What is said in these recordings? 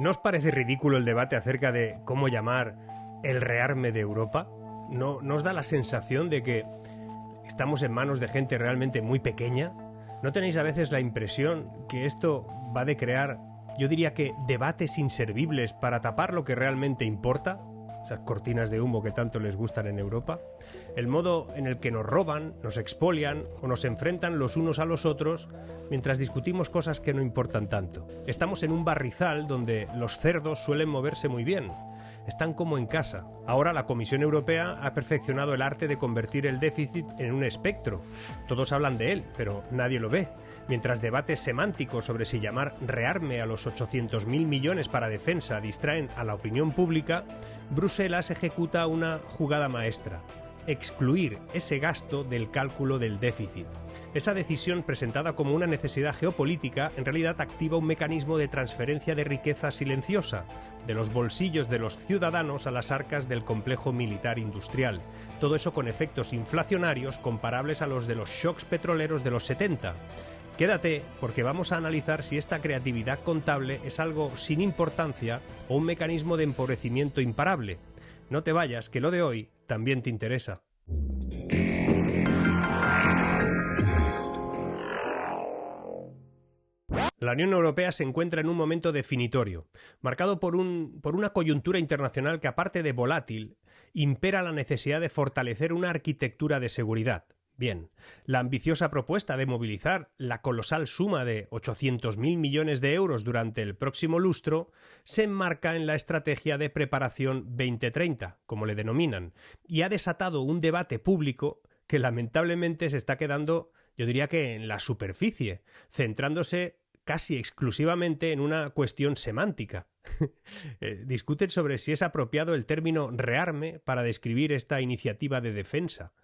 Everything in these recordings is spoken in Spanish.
¿No os parece ridículo el debate acerca de cómo llamar el rearme de Europa? ¿No os da la sensación de que estamos en manos de gente realmente muy pequeña? ¿No tenéis a veces la impresión que esto va de crear, yo diría que debates inservibles para tapar lo que realmente importa? Esas cortinas de humo que tanto les gustan en Europa. El modo en el que nos roban, nos expolian o nos enfrentan los unos a los otros mientras discutimos cosas que no importan tanto. Estamos en un barrizal donde los cerdos suelen moverse muy bien. Están como en casa. Ahora la Comisión Europea ha perfeccionado el arte de convertir el déficit en un espectro. Todos hablan de él, pero nadie lo ve. Mientras debates semánticos sobre si llamar rearme a los 800.000 millones para defensa distraen a la opinión pública, Bruselas ejecuta una jugada maestra: excluir ese gasto del cálculo del déficit. Esa decisión, presentada como una necesidad geopolítica, en realidad activa un mecanismo de transferencia de riqueza silenciosa, de los bolsillos de los ciudadanos a las arcas del complejo militar industrial. Todo eso con efectos inflacionarios comparables a los de los shocks petroleros de los 70. Quédate, porque vamos a analizar si esta creatividad contable es algo sin importancia o un mecanismo de empobrecimiento imparable. No te vayas, que lo de hoy también te interesa. La Unión Europea se encuentra en un momento definitorio, marcado por una coyuntura internacional que, aparte de volátil, impera la necesidad de fortalecer una arquitectura de seguridad. Bien, la ambiciosa propuesta de movilizar la colosal suma de 800.000 millones de euros durante el próximo lustro se enmarca en la estrategia de preparación 2030, como le denominan, y ha desatado un debate público que lamentablemente se está quedando, yo diría que en la superficie, centrándose casi exclusivamente en una cuestión semántica. Discuten sobre si es apropiado el término rearme para describir esta iniciativa de defensa.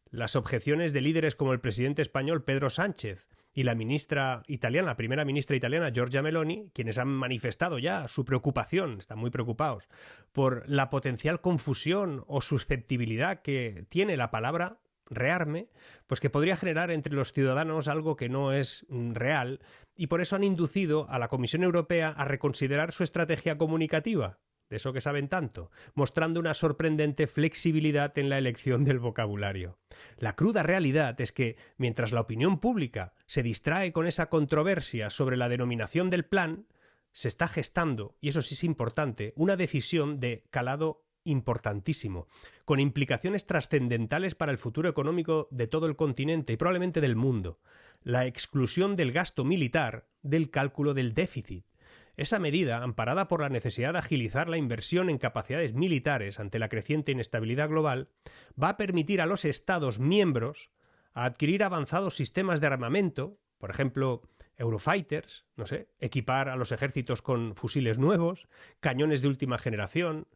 Las objeciones de líderes como el presidente español Pedro Sánchez y la primera ministra italiana Giorgia Meloni, quienes han manifestado ya su preocupación, están muy preocupados, por la potencial confusión o susceptibilidad que tiene la palabra rearme, pues que podría generar entre los ciudadanos algo que no es real, y por eso han inducido a la Comisión Europea a reconsiderar su estrategia comunicativa, de eso que saben tanto, mostrando una sorprendente flexibilidad en la elección del vocabulario. La cruda realidad es que, mientras la opinión pública se distrae con esa controversia sobre la denominación del plan, se está gestando, y eso sí es importante, una decisión de calado importantísimo, con implicaciones trascendentales para el futuro económico de todo el continente y probablemente del mundo: la exclusión del gasto militar del cálculo del déficit. Esa medida, amparada por la necesidad de agilizar la inversión en capacidades militares ante la creciente inestabilidad global, va a permitir a los Estados miembros adquirir avanzados sistemas de armamento, por ejemplo, Eurofighters, equipar a los ejércitos con fusiles nuevos, cañones de última generación,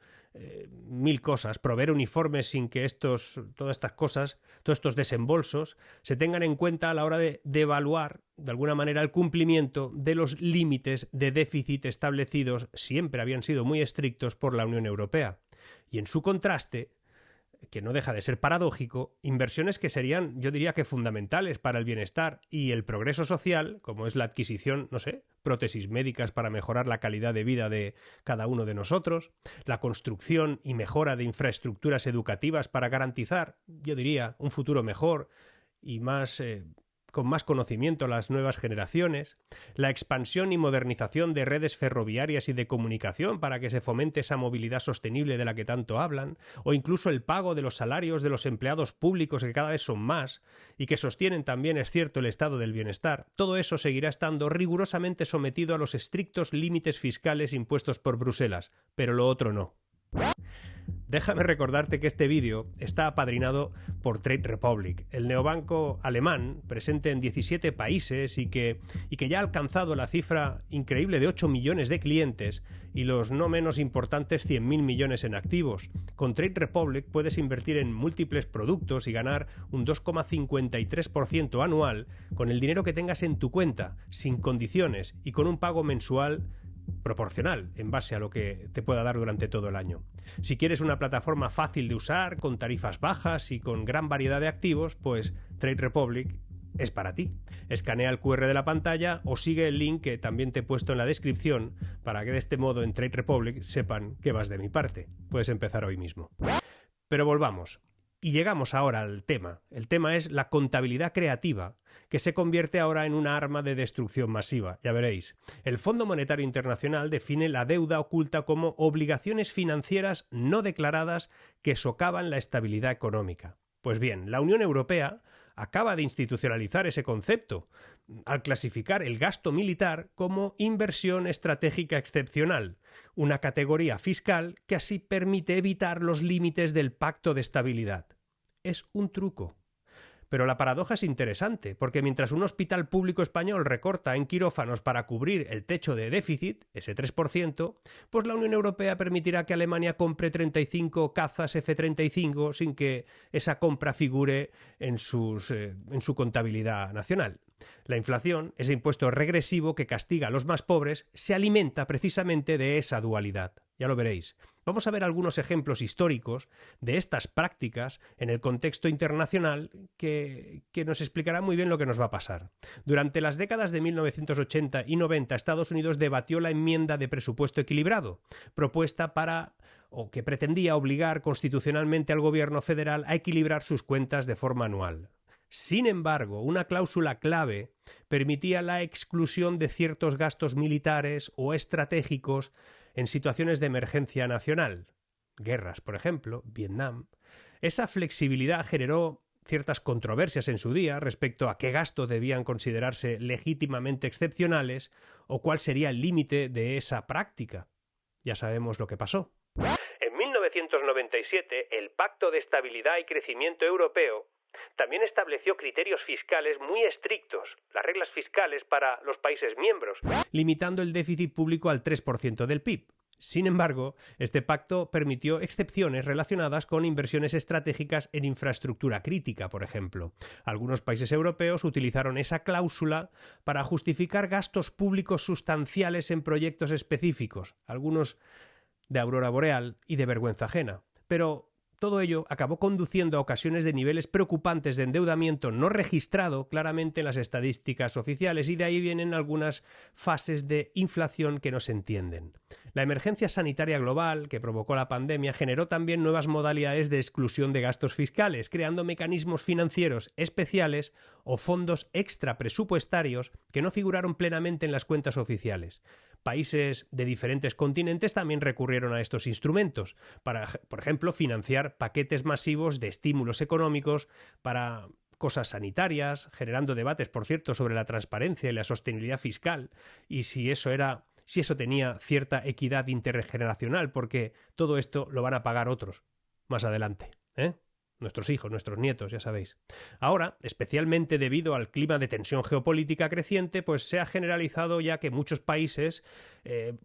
mil cosas, proveer uniformes sin que todas estas cosas, todos estos desembolsos, se tengan en cuenta a la hora de evaluar, de alguna manera, el cumplimiento de los límites de déficit establecidos, siempre habían sido muy estrictos por la Unión Europea. Y en su contraste, que no deja de ser paradójico, inversiones que serían, yo diría que fundamentales para el bienestar y el progreso social, como es la adquisición, prótesis médicas para mejorar la calidad de vida de cada uno de nosotros, la construcción y mejora de infraestructuras educativas para garantizar, yo diría, un futuro mejor y con más conocimiento a las nuevas generaciones, la expansión y modernización de redes ferroviarias y de comunicación para que se fomente esa movilidad sostenible de la que tanto hablan, o incluso el pago de los salarios de los empleados públicos, que cada vez son más y que sostienen también, es cierto, el estado del bienestar. Todo eso seguirá estando rigurosamente sometido a los estrictos límites fiscales impuestos por Bruselas, pero lo otro no. Déjame recordarte que este vídeo está apadrinado por Trade Republic, el neobanco alemán presente en 17 países y que ya ha alcanzado la cifra increíble de 8 millones de clientes y los no menos importantes 100.000 millones en activos. Con Trade Republic puedes invertir en múltiples productos y ganar un 2,53% anual con el dinero que tengas en tu cuenta, sin condiciones y con un pago mensual proporcional en base a lo que te pueda dar durante todo el año. Si quieres una plataforma fácil de usar, con tarifas bajas y con gran variedad de activos, pues Trade Republic es para ti. Escanea el QR de la pantalla o sigue el link que también te he puesto en la descripción para que de este modo en Trade Republic sepan que vas de mi parte. Puedes empezar hoy mismo. Pero volvamos. Y llegamos ahora al tema. El tema es la contabilidad creativa, que se convierte ahora en una arma de destrucción masiva. Ya veréis. El Fondo Monetario Internacional define la deuda oculta como obligaciones financieras no declaradas que socavan la estabilidad económica. Pues bien, la Unión Europea acaba de institucionalizar ese concepto al clasificar el gasto militar como inversión estratégica excepcional, una categoría fiscal que así permite evitar los límites del Pacto de Estabilidad. Es un truco. Pero la paradoja es interesante, porque mientras un hospital público español recorta en quirófanos para cubrir el techo de déficit, ese 3%, pues la Unión Europea permitirá que Alemania compre 35 cazas F-35 sin que esa compra figure en su contabilidad nacional. La inflación, ese impuesto regresivo que castiga a los más pobres, se alimenta precisamente de esa dualidad. Ya lo veréis. Vamos a ver algunos ejemplos históricos de estas prácticas en el contexto internacional que nos explicará muy bien lo que nos va a pasar. Durante las décadas de 1980 y 90, Estados Unidos debatió la enmienda de presupuesto equilibrado, propuesta que pretendía obligar constitucionalmente al gobierno federal a equilibrar sus cuentas de forma anual. Sin embargo, una cláusula clave permitía la exclusión de ciertos gastos militares o estratégicos en situaciones de emergencia nacional. Guerras, por ejemplo, Vietnam. Esa flexibilidad generó ciertas controversias en su día respecto a qué gastos debían considerarse legítimamente excepcionales o cuál sería el límite de esa práctica. Ya sabemos lo que pasó. En 1997, el Pacto de Estabilidad y Crecimiento Europeo también estableció criterios fiscales muy estrictos, las reglas fiscales para los países miembros, limitando el déficit público al 3% del PIB. Sin embargo, este pacto permitió excepciones relacionadas con inversiones estratégicas en infraestructura crítica, por ejemplo. Algunos países europeos utilizaron esa cláusula para justificar gastos públicos sustanciales en proyectos específicos, algunos de aurora boreal y de vergüenza ajena. Pero todo ello acabó conduciendo a ocasiones de niveles preocupantes de endeudamiento no registrado claramente en las estadísticas oficiales, y de ahí vienen algunas fases de inflación que no se entienden. La emergencia sanitaria global que provocó la pandemia generó también nuevas modalidades de exclusión de gastos fiscales, creando mecanismos financieros especiales o fondos extrapresupuestarios que no figuraron plenamente en las cuentas oficiales. Países de diferentes continentes también recurrieron a estos instrumentos para, por ejemplo, financiar paquetes masivos de estímulos económicos para cosas sanitarias, generando debates, por cierto, sobre la transparencia y la sostenibilidad fiscal y si eso tenía cierta equidad intergeneracional, porque todo esto lo van a pagar otros más adelante, nuestros hijos, nuestros nietos, ya sabéis. Ahora, especialmente debido al clima de tensión geopolítica creciente, pues se ha generalizado ya que muchos países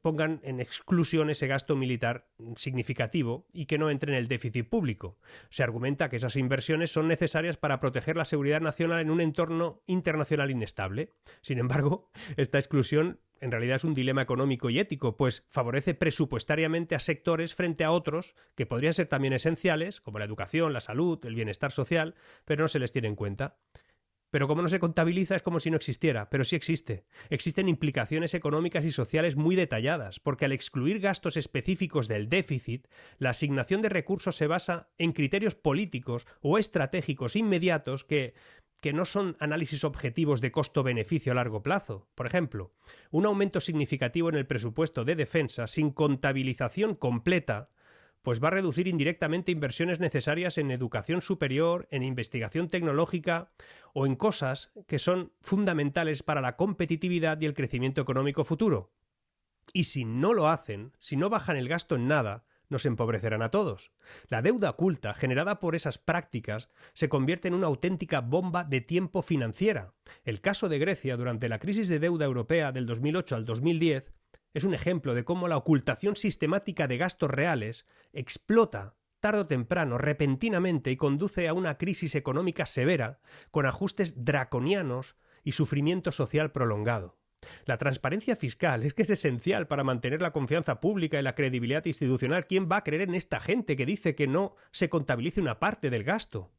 pongan en exclusión ese gasto militar significativo y que no entre en el déficit público. Se argumenta que esas inversiones son necesarias para proteger la seguridad nacional en un entorno internacional inestable. Sin embargo, esta exclusión en realidad es un dilema económico y ético, pues favorece presupuestariamente a sectores frente a otros que podrían ser también esenciales, como la educación, la salud, el bienestar social, pero no se les tiene en cuenta. Pero como no se contabiliza es como si no existiera, pero sí existe. Existen implicaciones económicas y sociales muy detalladas, porque al excluir gastos específicos del déficit, la asignación de recursos se basa en criterios políticos o estratégicos inmediatos que no son análisis objetivos de costo-beneficio a largo plazo. Por ejemplo, un aumento significativo en el presupuesto de defensa sin contabilización completa pues va a reducir indirectamente inversiones necesarias en educación superior, en investigación tecnológica o en cosas que son fundamentales para la competitividad y el crecimiento económico futuro. Y si no lo hacen, si no bajan el gasto en nada, nos empobrecerán a todos. La deuda oculta generada por esas prácticas se convierte en una auténtica bomba de tiempo financiera. El caso de Grecia durante la crisis de deuda europea del 2008 al 2010 es un ejemplo de cómo la ocultación sistemática de gastos reales explota tarde o temprano, repentinamente, y conduce a una crisis económica severa, con ajustes draconianos y sufrimiento social prolongado. La transparencia fiscal es esencial para mantener la confianza pública y la credibilidad institucional. ¿Quién va a creer en esta gente que dice que no se contabilice una parte del gasto?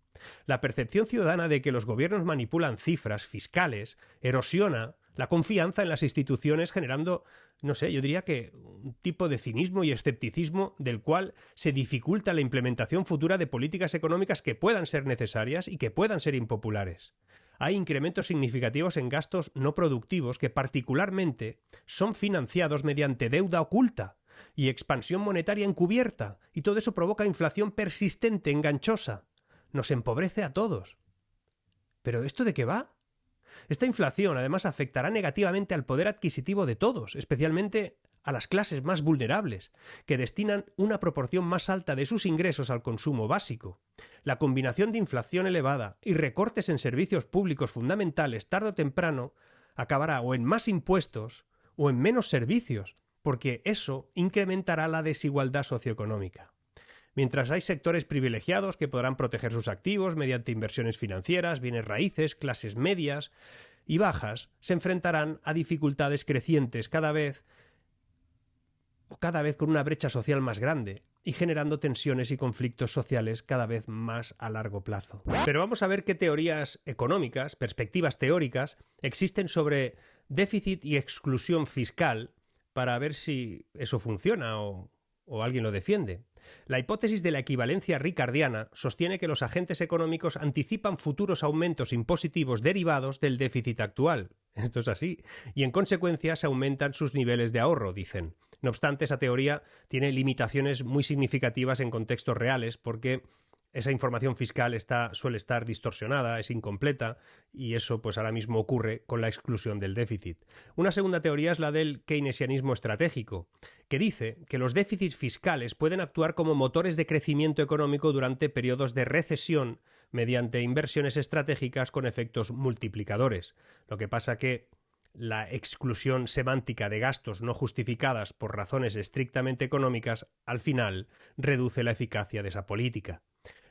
La percepción ciudadana de que los gobiernos manipulan cifras fiscales erosiona la confianza en las instituciones, generando, no sé, yo diría que un tipo de cinismo y escepticismo del cual se dificulta la implementación futura de políticas económicas que puedan ser necesarias y que puedan ser impopulares. Hay incrementos significativos en gastos no productivos que particularmente son financiados mediante deuda oculta y expansión monetaria encubierta, y todo eso provoca inflación persistente, enganchosa. Nos empobrece a todos. ¿Pero esto de qué va? Esta inflación además afectará negativamente al poder adquisitivo de todos, especialmente a las clases más vulnerables, que destinan una proporción más alta de sus ingresos al consumo básico. La combinación de inflación elevada y recortes en servicios públicos fundamentales tarde o temprano acabará o en más impuestos o en menos servicios, porque eso incrementará la desigualdad socioeconómica. Mientras hay sectores privilegiados que podrán proteger sus activos mediante inversiones financieras, bienes raíces, clases medias y bajas se enfrentarán a dificultades crecientes cada vez con una brecha social más grande y generando tensiones y conflictos sociales cada vez más a largo plazo. Pero vamos a ver qué teorías económicas, perspectivas teóricas, existen sobre déficit y exclusión fiscal para ver si eso funciona o alguien lo defiende. La hipótesis de la equivalencia ricardiana sostiene que los agentes económicos anticipan futuros aumentos impositivos derivados del déficit actual. Esto es así, y en consecuencia se aumentan sus niveles de ahorro, dicen. No obstante, esa teoría tiene limitaciones muy significativas en contextos reales porque esa información fiscal suele estar distorsionada, es incompleta, y eso pues ahora mismo ocurre con la exclusión del déficit. Una segunda teoría es la del keynesianismo estratégico, que dice que los déficits fiscales pueden actuar como motores de crecimiento económico durante periodos de recesión mediante inversiones estratégicas con efectos multiplicadores. Lo que pasa que la exclusión semántica de gastos no justificadas por razones estrictamente económicas, al final, reduce la eficacia de esa política.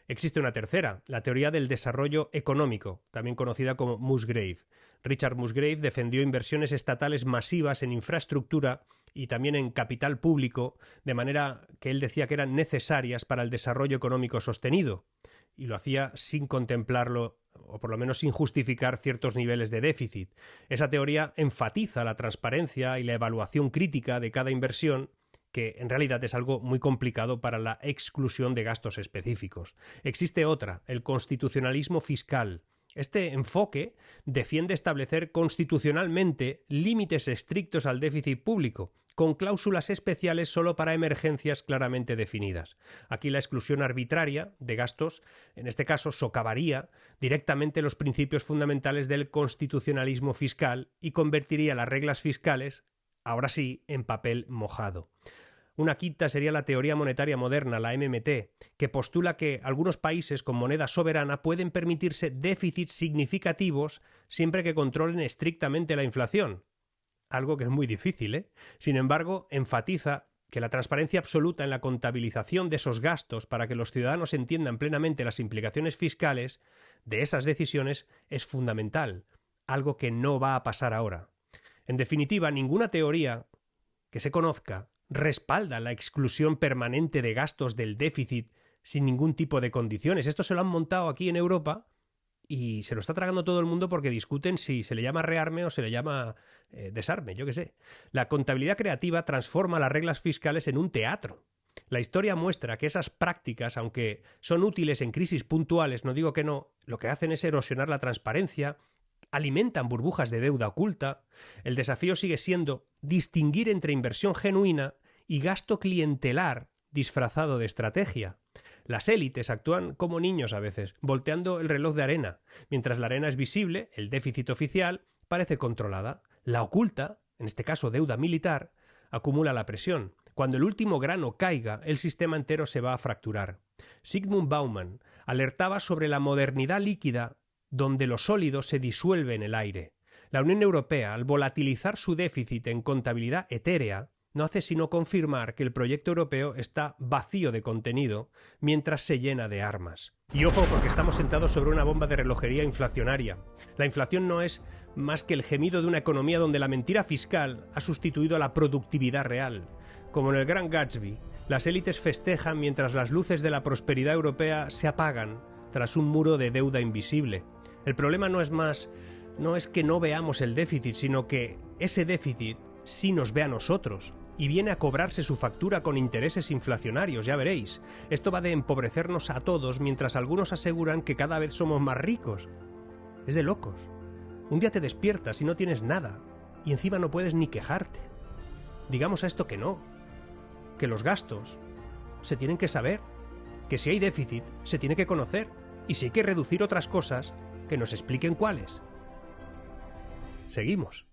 Existe una tercera, la teoría del desarrollo económico, también conocida como Musgrave. Richard Musgrave defendió inversiones estatales masivas en infraestructura y también en capital público, de manera que él decía que eran necesarias para el desarrollo económico sostenido, y lo hacía sin contemplarlo, o por lo menos sin justificar ciertos niveles de déficit. Esa teoría enfatiza la transparencia y la evaluación crítica de cada inversión, que en realidad es algo muy complicado para la exclusión de gastos específicos. Existe otra, el constitucionalismo fiscal. Este enfoque defiende establecer constitucionalmente límites estrictos al déficit público, con cláusulas especiales solo para emergencias claramente definidas. Aquí la exclusión arbitraria de gastos, en este caso, socavaría directamente los principios fundamentales del constitucionalismo fiscal y convertiría las reglas fiscales, ahora sí, en papel mojado. Una quinta sería la teoría monetaria moderna, la MMT, que postula que algunos países con moneda soberana pueden permitirse déficits significativos siempre que controlen estrictamente la inflación. Algo que es muy difícil, ¿eh? Sin embargo, enfatiza que la transparencia absoluta en la contabilización de esos gastos para que los ciudadanos entiendan plenamente las implicaciones fiscales de esas decisiones es fundamental, algo que no va a pasar ahora. En definitiva, ninguna teoría que se conozca respalda la exclusión permanente de gastos del déficit sin ningún tipo de condiciones. Esto se lo han montado aquí en Europa y se lo está tragando todo el mundo porque discuten si se le llama rearme o se le llama desarme, yo qué sé. La contabilidad creativa transforma las reglas fiscales en un teatro. La historia muestra que esas prácticas, aunque son útiles en crisis puntuales, no digo que no, lo que hacen es erosionar la transparencia, alimentan burbujas de deuda oculta. El desafío sigue siendo distinguir entre inversión genuina y gasto clientelar disfrazado de estrategia. Las élites actúan como niños a veces, volteando el reloj de arena. Mientras la arena es visible, el déficit oficial parece controlada. La oculta, en este caso deuda militar, acumula la presión. Cuando el último grano caiga, el sistema entero se va a fracturar. Zygmunt Bauman alertaba sobre la modernidad líquida donde lo sólido se disuelve en el aire. La Unión Europea, al volatilizar su déficit en contabilidad etérea, no hace sino confirmar que el proyecto europeo está vacío de contenido mientras se llena de armas. Y ojo, porque estamos sentados sobre una bomba de relojería inflacionaria. La inflación no es más que el gemido de una economía donde la mentira fiscal ha sustituido a la productividad real. Como en el Gran Gatsby, las élites festejan mientras las luces de la prosperidad europea se apagan, tras un muro de deuda invisible. El problema no es que no veamos el déficit, sino que ese déficit sí nos ve a nosotros y viene a cobrarse su factura con intereses inflacionarios, ya veréis. Esto va de empobrecernos a todos mientras algunos aseguran que cada vez somos más ricos. Es de locos. Un día te despiertas y no tienes nada y encima no puedes ni quejarte. Digamos a esto que no, que los gastos se tienen que saber, que si hay déficit se tiene que conocer y si hay que reducir otras cosas, que nos expliquen cuáles. Seguimos.